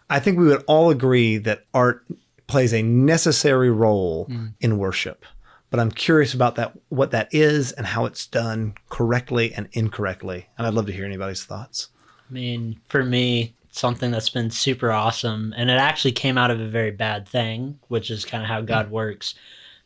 I think we would all agree that art plays a necessary role in worship. But I'm curious about what that is and how it's done correctly and incorrectly. And I'd love to hear anybody's thoughts. I mean, for me, something that's been super awesome, and it actually came out of a very bad thing, which is kind of how God works.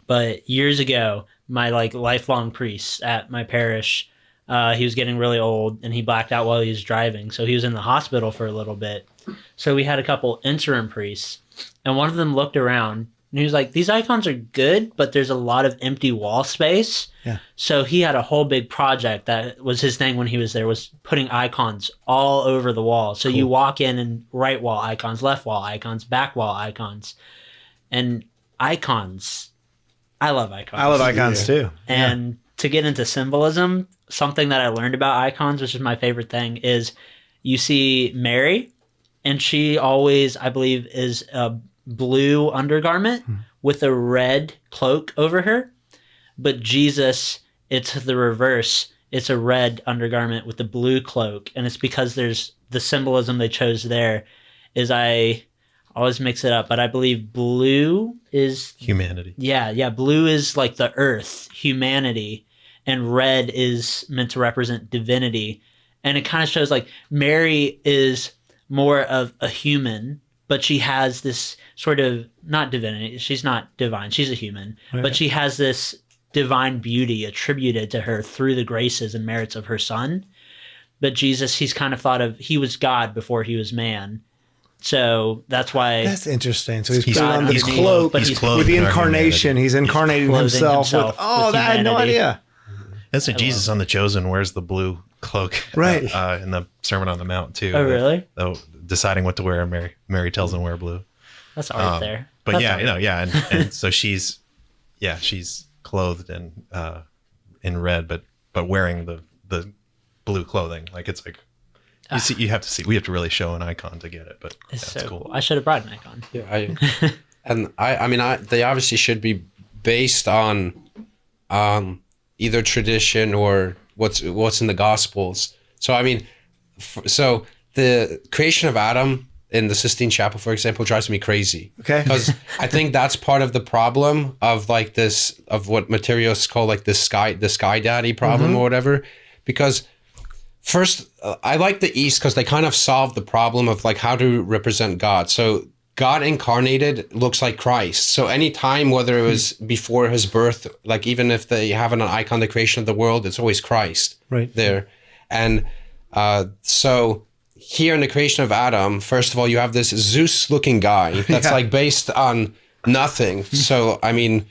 But years ago, my lifelong priest at my parish, he was getting really old and he blacked out while he was driving. So he was in the hospital for a little bit. So we had a couple interim priests, and one of them looked around and he was like, these icons are good, but there's a lot of empty wall space. Yeah. So he had a whole big project that was his thing when he was there, was putting icons all over the wall. So you walk in and right wall icons, left wall icons, back wall icons. And icons, I love icons. I love icons too. And to get into symbolism, something that I learned about icons, which is my favorite thing, is you see Mary, and she always, I believe, is a blue undergarment with a red cloak over her. But Jesus, it's the reverse. It's a red undergarment with a blue cloak. And it's because there's the symbolism they chose there is, I always mix it up, but I believe blue is humanity. Yeah. Blue is like the earth, humanity, and red is meant to represent divinity. And it kind of shows like Mary is more of a human, but she has this sort of, not divinity, she's not divine, she's a human, but she has this divine beauty attributed to her through the graces and merits of her son. But Jesus, he's kind of thought of, he was God before he was man. So that's why. That's interesting. So he's putting God on the underneath, cloak, but with the incarnation. He's incarnating himself with, with I had no humanity. idea. That's what Jesus on The Chosen wears the blue cloak, Right. In the Sermon on the Mount too. Oh, really? Deciding what to wear, Mary tells him to wear blue. That's art there. But That's yeah, art. and so she's clothed in red, but wearing the blue clothing. Like it's like we have to really show an icon to get it. But It's it's so cool. cool. I should have brought an icon. Yeah, I mean, they obviously should be based on either tradition or what's in the Gospels. So I mean, so the creation of Adam in the Sistine Chapel, for example, drives me crazy. Okay. Because I think that's part of the problem of like this, of what materialists call like the sky daddy problem or whatever. Because first, I like the East because they kind of solve the problem of like how to represent God. So God incarnated looks like Christ. So anytime, whether it was before his birth, like even if they have an icon, the creation of the world, it's always Christ there. And so here in the creation of Adam, first of all, you have this Zeus-looking guy that's like based on nothing. So, I mean,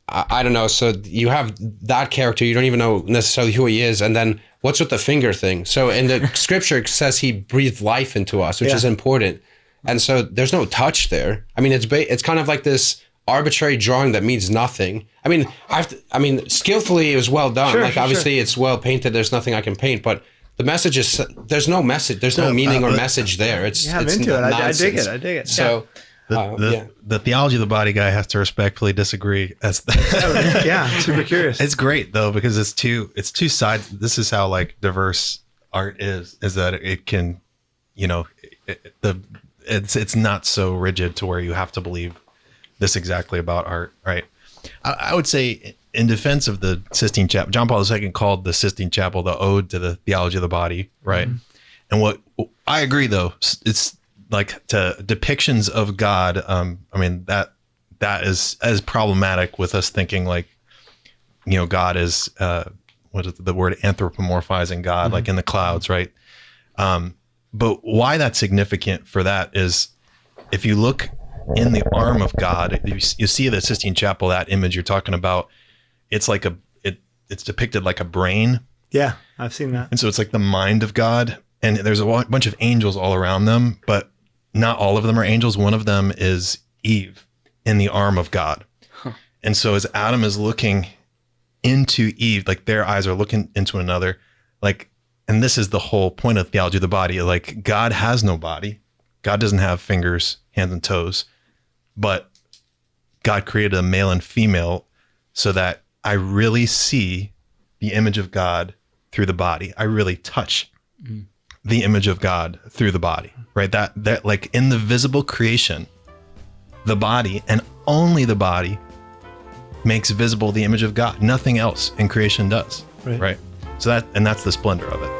I don't know. So you have that character. You don't even know necessarily who he is. And then what's with the finger thing? So in the scripture, it says he breathed life into us, which is important. And so there's no touch there. I mean, it's kind of like this arbitrary drawing that means nothing. I mean, skillfully it was well done. Obviously it's well painted. There's nothing I can paint, but the message is, there's no message, there's no meaning or message there. It's into it. I dig it. So the theology of the body guy has to respectfully disagree. Super curious. It's great though, because it's two sides. This is how like diverse art is that it can, it's not so rigid to where you have to believe this exactly about art, right? I would say, in defense of the Sistine Chapel, John Paul II called the Sistine Chapel the ode to the theology of the body, right? And what I agree, though, it's like to depictions of God. I mean, that is as problematic with us thinking like, God is what is the word, anthropomorphizing God, like in the clouds, right? But why that's significant for that is, if you look in the arm of God, you see the Sistine Chapel, that image you're talking about. It's like it's depicted like a brain. Yeah, I've seen that. And so it's like the mind of God, and there's a bunch of angels all around them, but not all of them are angels. One of them is Eve in the arm of God. And so as Adam is looking into Eve, like their eyes are looking into another, like, and this is the whole point of theology of the body. Like, God has no body. God doesn't have fingers, hands, and toes, but God created a male and female so that I really see the image of God through the body. I really touch the image of God through the body, right? That like in the visible creation, the body and only the body makes visible the image of God. Nothing else in creation does, Right. right? So that's the splendor of it.